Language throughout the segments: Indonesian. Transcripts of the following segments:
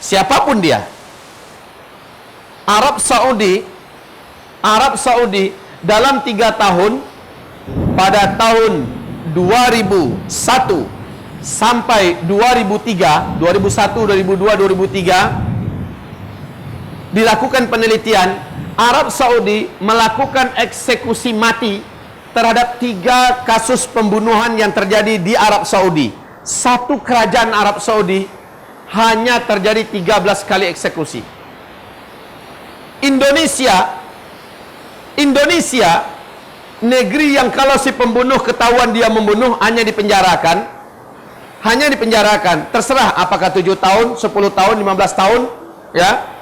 siapapun dia. Arab Saudi dalam 3 tahun, pada tahun 2001 sampai 2003, 2001, 2002, 2003, dilakukan penelitian. Arab Saudi melakukan eksekusi mati terhadap 3 kasus pembunuhan yang terjadi di Arab Saudi. Satu kerajaan Arab Saudi hanya terjadi 13 kali eksekusi. Indonesia, negeri yang kalau si pembunuh ketahuan dia membunuh hanya dipenjarakan. Terserah apakah 7 tahun, 10 tahun, 15 tahun, ya.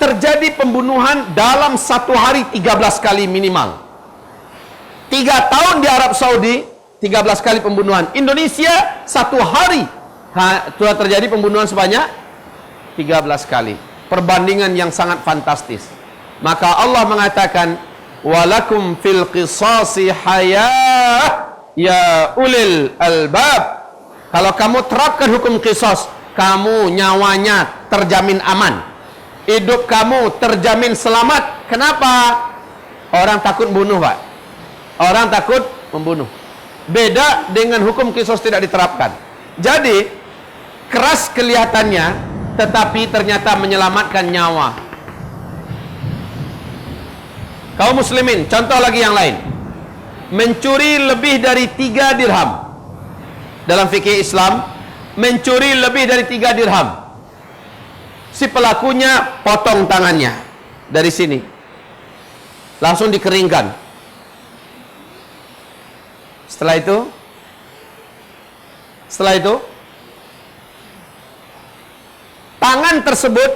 Terjadi pembunuhan dalam satu hari 13 kali minimal. 3 tahun di Arab Saudi 13 kali pembunuhan. Indonesia satu hari sudah terjadi pembunuhan sebanyak 13 kali. Perbandingan yang sangat fantastis. Maka Allah mengatakan, walakum fil qisasi hayah ya ulil albab. Kalau kamu terapkan hukum qisas, kamu nyawanya terjamin aman, hidup kamu terjamin selamat. Kenapa? Orang takut bunuh, Pak. Orang takut membunuh. Beda dengan hukum qisas tidak diterapkan. Jadi keras kelihatannya, tetapi ternyata menyelamatkan nyawa. Kaum muslimin, contoh lagi yang lain. Mencuri lebih dari 3 dirham. Dalam fikih Islam, mencuri lebih dari 3 dirham. Si pelakunya potong tangannya dari sini, langsung dikeringkan. Setelah itu tangan tersebut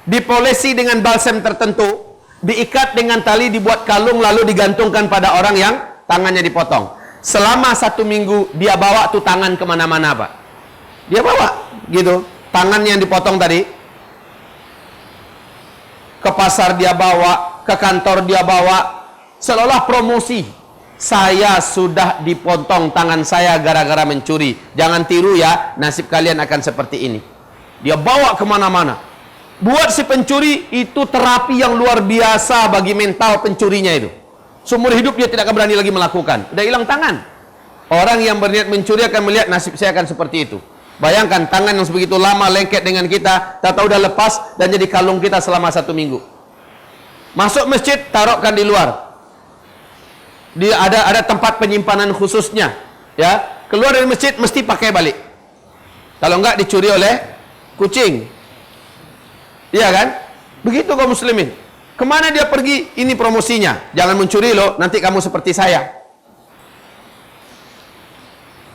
dipolesi dengan balsam tertentu, diikat dengan tali, dibuat kalung, lalu digantungkan pada orang yang tangannya dipotong. Selama 1 minggu dia bawa tuh tangan kemana-mana, Pak. Dia bawa gitu, tangan yang dipotong tadi, ke pasar dia bawa, ke kantor dia bawa, seolah promosi. Saya sudah dipotong tangan saya gara-gara mencuri. Jangan tiru ya, nasib kalian akan seperti ini. Dia bawa kemana-mana. Buat si pencuri itu terapi yang luar biasa bagi mental pencurinya itu. Seumur hidup dia tidak akan berani lagi melakukan. Udah hilang tangan. Orang yang berniat mencuri akan melihat nasib saya akan seperti itu. Bayangkan tangan yang sebegitu lama lengket dengan kita, tak tahu udah lepas dan jadi kalung kita selama 1 minggu. Masuk masjid, taruhkan di luar. Dia ada tempat penyimpanan khususnya, ya. Keluar dari masjid mesti pakai balik. Kalau enggak dicuri oleh kucing. Iya kan? Begitu kaum muslimin. Kemana dia pergi? Ini promosinya. Jangan mencuri loh, nanti kamu seperti saya.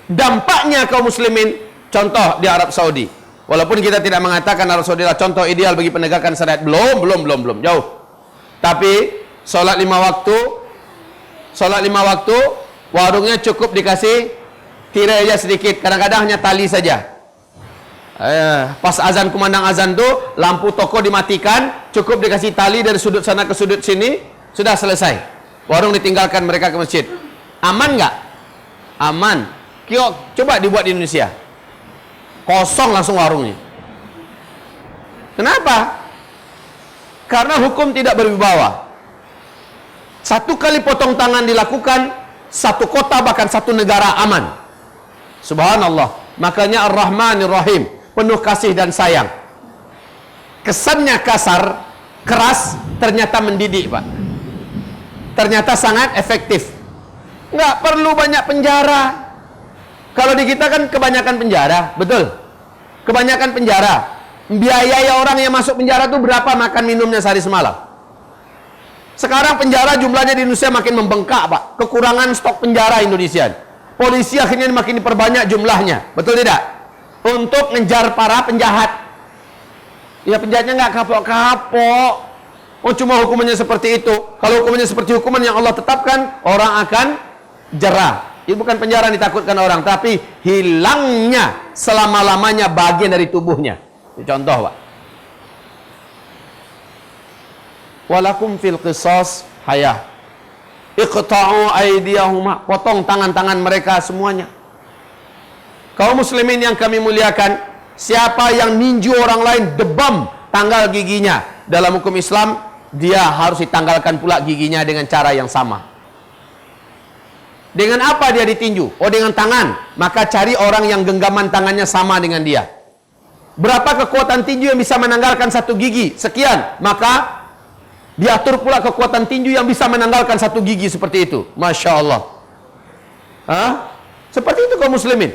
Dampaknya kaum muslimin, contoh di Arab Saudi. Walaupun kita tidak mengatakan Arab Saudi adalah contoh ideal bagi penegakan syariat. Belum, jauh. Tapi sholat 5 waktu, warungnya cukup dikasih tirai aja sedikit. Kadang-kadang hanya tali saja. Pas azan, kumandang azan tuh, lampu toko dimatikan, cukup dikasih tali dari sudut sana ke sudut sini, sudah selesai. Warung ditinggalkan mereka ke masjid. Aman nggak? Aman. Kiok, coba dibuat di Indonesia. Kosong langsung warungnya. Kenapa? Karena hukum tidak berwibawa. 1 kali potong tangan dilakukan, 1 kota bahkan 1 negara aman. Subhanallah. Makanya Ar-Rahmanir Rahim, penuh kasih dan sayang. Kesannya kasar, keras, ternyata mendidik, Pak. Ternyata sangat efektif. Nggak perlu banyak penjara. Kalau di kita kan kebanyakan penjara, betul? Kebanyakan penjara. Biaya orang yang masuk penjara tuh berapa makan minumnya sehari semalam? Sekarang penjara jumlahnya di Indonesia makin membengkak, Pak. Kekurangan stok penjara Indonesia. Polisi akhirnya makin diperbanyak jumlahnya. Betul tidak? Untuk ngejar para penjahat. Ya penjahatnya nggak kapok-kapok. Oh cuma hukumannya seperti itu. Kalau hukumannya seperti hukuman yang Allah tetapkan, orang akan jerah. Itu bukan penjara yang ditakutkan orang, tapi hilangnya selama-lamanya bagian dari tubuhnya. Itu contoh, Pak. Walakum fil qisas hayah. Iqta'u aydiyahuma, potong tangan-tangan mereka semuanya. Kaum muslimin yang kami muliakan, Siapa yang ninju orang lain, debam, tanggal giginya. Dalam hukum Islam, dia harus ditanggalkan pula giginya dengan cara yang sama. Dengan apa dia ditinju? Oh, dengan tangan. Maka cari orang yang genggaman tangannya sama dengan dia. Berapa kekuatan tinju yang bisa menanggalkan satu gigi? Sekian. Maka diatur pula kekuatan tinju yang bisa menanggalkan satu gigi seperti itu. Masya Allah. Seperti itu kaum muslimin.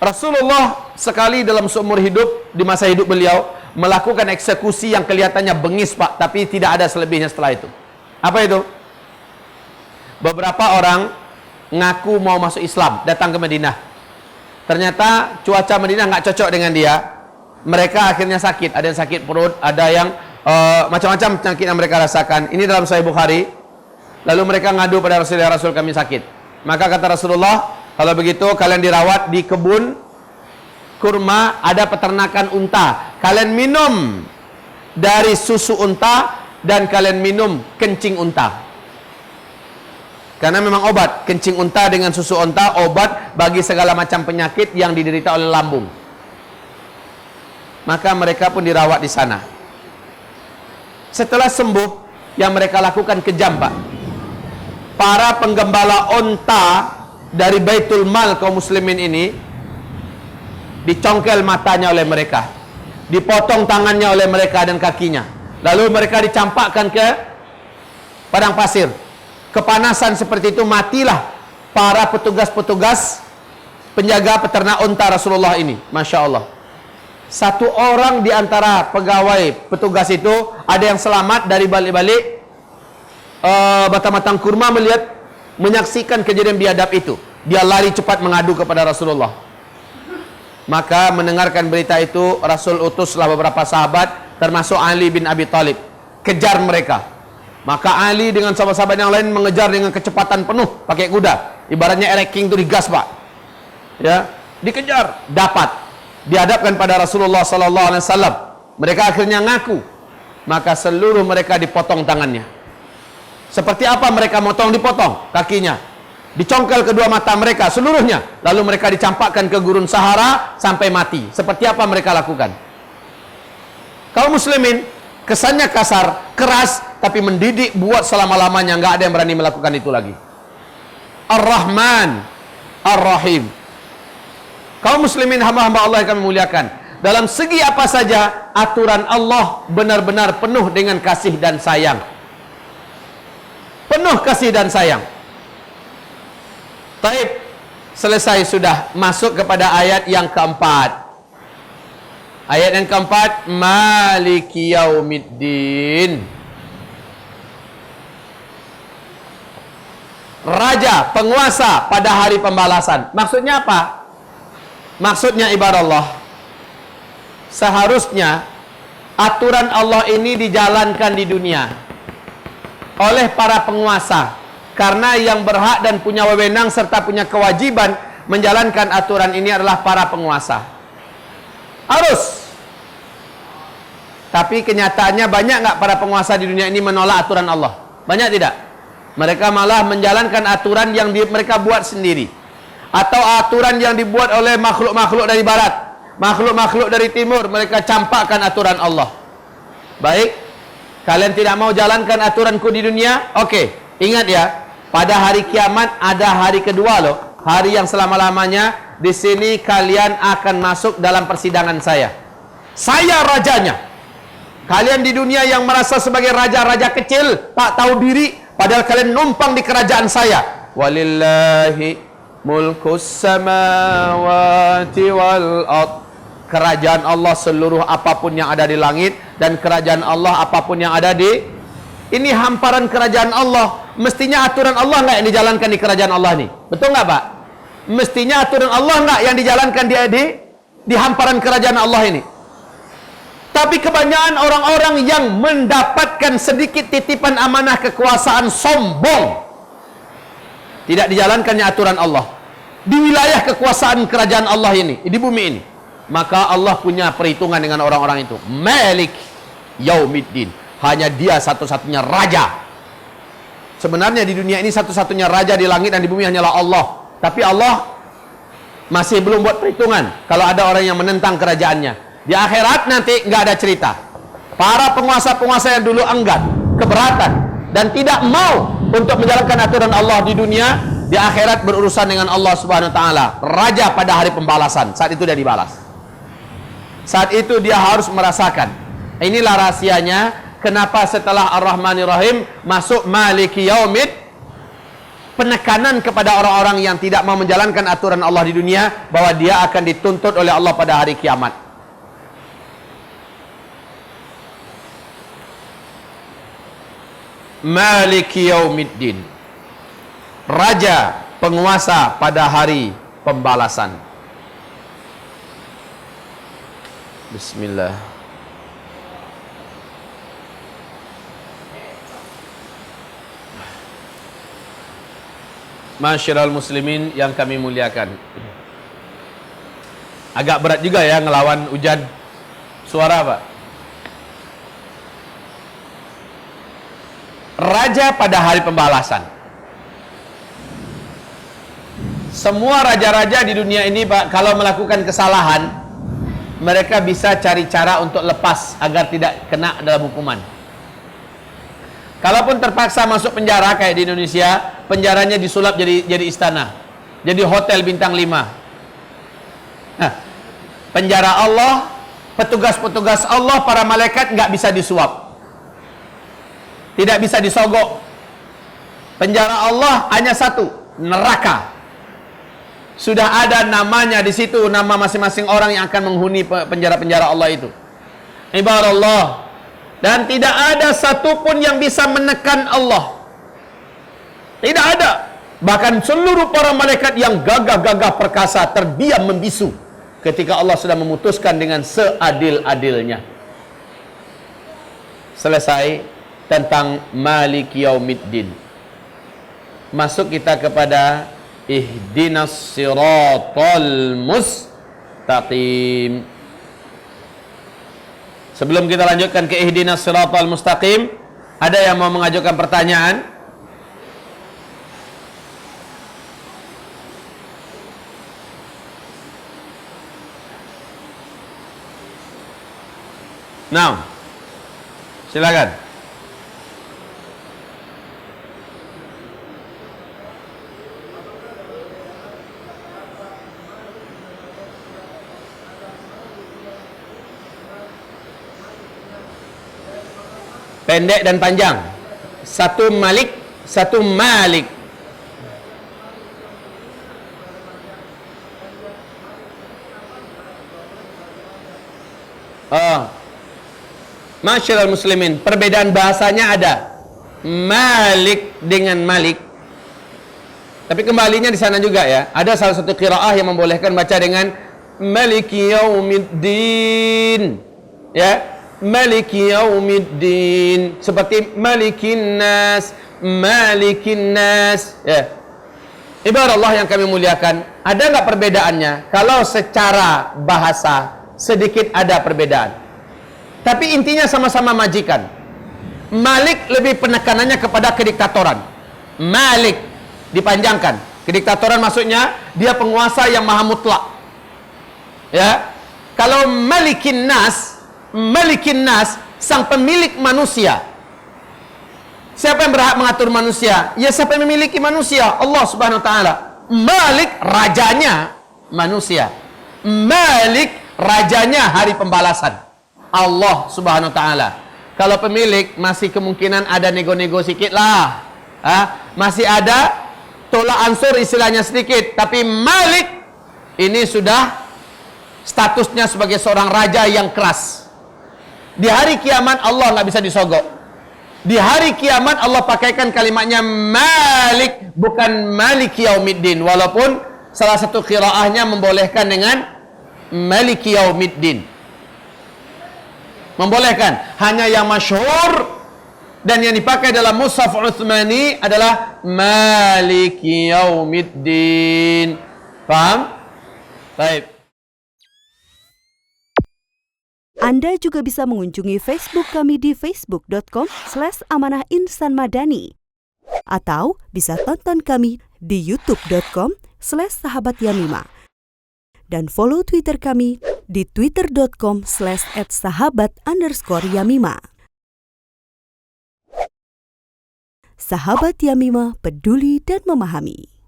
Rasulullah sekali dalam seumur hidup, di masa hidup beliau, melakukan eksekusi yang kelihatannya bengis, Pak, tapi tidak ada selebihnya setelah itu. Apa itu? Beberapa orang ngaku mau masuk Islam, datang ke Madinah. Ternyata cuaca Madinah nggak cocok dengan dia. Mereka akhirnya sakit. Ada yang sakit perut, ada yang macam-macam penyakit yang mereka rasakan. Ini dalam Sahih Bukhari. Lalu mereka ngadu pada Rasulullah, Rasul kami sakit. Maka kata Rasulullah, kalau begitu kalian dirawat di kebun kurma, ada peternakan unta. Kalian minum dari susu unta dan kalian minum kencing unta. Karena memang obat, kencing unta dengan susu unta, obat bagi segala macam penyakit yang diderita oleh lambung. Maka mereka pun dirawat di sana. Setelah sembuh, yang mereka lakukan kejam, Pak. Para penggembala unta dari Baitul Mal kaum muslimin ini dicongkel matanya oleh mereka, dipotong tangannya oleh mereka dan kakinya. Lalu mereka dicampakkan ke padang pasir. Kepanasan seperti itu, matilah para petugas-petugas penjaga peternak unta Rasulullah ini. Masya Allah. Satu orang di antara pegawai petugas itu, ada yang selamat dari balik-balik batang-batang kurma, menyaksikan kejadian biadab itu. Dia lari cepat mengadu kepada Rasulullah. Maka mendengarkan berita itu, Rasul utuslah beberapa sahabat, termasuk Ali bin Abi Thalib, kejar mereka. Maka Ali dengan sahabat-sahabat yang lain mengejar dengan kecepatan penuh pakai kuda. Ibaratnya Eric King itu digas, Pak. Ya, dikejar, dapat. Dihadapkan pada Rasulullah sallallahu alaihi wasallam. Mereka akhirnya ngaku. Maka seluruh mereka dipotong tangannya. Seperti apa mereka motong? Dipotong kakinya. Dicongkel kedua mata mereka seluruhnya. Lalu mereka dicampakkan ke gurun Sahara sampai mati. Seperti apa mereka lakukan? Kaum muslimin, kesannya kasar, keras, tapi mendidik buat selama-lamanya. Nggak ada yang berani melakukan itu lagi. Ar-Rahman Ar-Rahim. Kaum muslimin, hamba-hamba Allah yang kami muliakan, dalam segi apa saja aturan Allah benar-benar penuh dengan kasih dan sayang. Penuh kasih dan sayang. Taib, selesai sudah, masuk kepada ayat yang keempat. Ayat yang keempat, Maliki Yaumiddin. Raja, penguasa pada hari pembalasan. Maksudnya apa? Maksudnya ibarat Allah, seharusnya aturan Allah ini dijalankan di dunia oleh para penguasa, karena yang berhak dan punya wewenang serta punya kewajiban menjalankan aturan ini adalah para penguasa. Harus. Tapi kenyataannya banyak nggak para penguasa di dunia ini menolak aturan Allah? Banyak tidak? Mereka malah menjalankan aturan yang mereka buat sendiri, atau aturan yang dibuat oleh makhluk-makhluk dari barat, makhluk-makhluk dari timur. Mereka campakkan aturan Allah. Baik, kalian tidak mau jalankan aturanku di dunia? Oke, ingat ya, pada hari kiamat ada hari kedua loh, hari yang selama-lamanya. Di sini kalian akan masuk dalam persidangan saya. Saya rajanya. Kalian di dunia yang merasa sebagai raja-raja kecil, tak tahu diri, padahal kalian numpang di kerajaan saya. Walillahi mulkus samawati wal ard. Kerajaan Allah seluruh apapun yang ada di langit, dan kerajaan Allah apapun yang ada di... Ini hamparan kerajaan Allah. Mestinya aturan Allah nggak yang dijalankan di kerajaan Allah ini? Betul nggak, Pak? Mestinya aturan Allah nggak yang dijalankan di hamparan kerajaan Allah ini? Tapi kebanyakan orang-orang yang mendapatkan sedikit titipan amanah kekuasaan sombong. Tidak dijalankannya aturan Allah di wilayah kekuasaan kerajaan Allah ini, di bumi ini. Maka Allah punya perhitungan dengan orang-orang itu. Malik Yaumiddin. Hanya dia satu-satunya raja. Sebenarnya di dunia ini satu-satunya raja di langit dan di bumi hanyalah Allah. Tapi Allah Masih belum buat perhitungan kalau ada orang yang menentang kerajaannya. Di akhirat nanti nggak ada cerita. Para penguasa-penguasa yang dulu enggan, keberatan, dan tidak mau untuk menjalankan aturan Allah di dunia, di akhirat berurusan dengan Allah Subhanahu wa taala, raja pada hari pembalasan. Saat itu dia dibalas. Saat itu dia harus merasakan. Inilah rahasianya kenapa setelah Ar-Rahmanir Rahim masuk Maliki Yaumid, penekanan kepada orang-orang yang tidak mau menjalankan aturan Allah di dunia, bahwa dia akan dituntut oleh Allah pada hari kiamat. Maliki Yaumiddin, raja penguasa pada hari pembalasan. Bismillah. Masyiral muslimin yang kami muliakan, agak berat juga ya ngelawan hujan. Suara apa? Raja pada hari pembalasan. Semua raja-raja di dunia ini, Pak, kalau melakukan kesalahan, mereka bisa cari cara untuk lepas agar tidak kena dalam hukuman. Kalaupun terpaksa masuk penjara kayak di Indonesia, penjaranya disulap jadi istana, jadi hotel bintang 5. Nah, penjara Allah, petugas-petugas Allah, para malaikat nggak bisa disuap, tidak bisa disogok. Penjara Allah hanya satu, neraka. Sudah ada namanya di situ, nama masing-masing orang yang akan menghuni penjara-penjara Allah itu. Ibarat Allah. Dan tidak ada satupun yang bisa menekan Allah. Tidak ada. Bahkan seluruh para malaikat yang gagah-gagah perkasa terdiam membisu ketika Allah sudah memutuskan dengan seadil-adilnya. Selesai tentang Maliki Yaumiddin. Masuk kita kepada Ihdinas siratal mustaqim. Sebelum kita lanjutkan ke Ihdinas siratal mustaqim, ada yang mau mengajukan pertanyaan? Nah, silakan. Pendek dan panjang. Satu Malik, satu Malik. Masyiral muslimin, perbedaan bahasanya ada. Malik dengan Malik. Tapi kembalinya di sana juga ya. Ada salah satu qiraah yang membolehkan baca dengan Maliki Yaumiddin. Ya. Maliki Yaumiddin, seperti Malikin Nas, Malikin Nas, ya. Ibarat Allah yang kami muliakan, ada nggak perbedaannya? Kalau secara bahasa sedikit ada perbedaan, tapi intinya sama-sama majikan. Malik lebih penekanannya kepada kediktatoran. Malik dipanjangkan, kediktatoran maksudnya dia penguasa yang maha mutlak. Ya, kalau Malikin Nas, Malikin Nas, sang pemilik manusia. Siapa yang berhak mengatur manusia? Ya, siapa yang memiliki manusia? Allah Subhanahu wa taala. Malik, rajanya manusia. Malik, rajanya hari pembalasan. Allah Subhanahu wa taala. Kalau pemilik, masih kemungkinan ada nego-nego sedikit lah. Masih ada tolak ansur istilahnya sedikit. Tapi Malik ini sudah statusnya sebagai seorang raja yang keras. Di hari kiamat Allah nggak bisa disogok. Di hari kiamat Allah pakaikan kalimatnya Malik, bukan Maliki Yaumiddin. Walaupun salah satu qiraahnya membolehkan dengan Maliki Yaumiddin. Membolehkan. Hanya yang masyhur dan yang dipakai dalam Mushaf Utsmani adalah Maliki Yaumiddin. Paham? Baik. Anda juga bisa mengunjungi Facebook kami di facebook.com/amanahinsanmadani atau bisa tonton kami di youtube.com/sahabatyamima. dan follow Twitter kami di twitter.com/@sahabat_Yamima. Sahabat Yamima peduli dan memahami.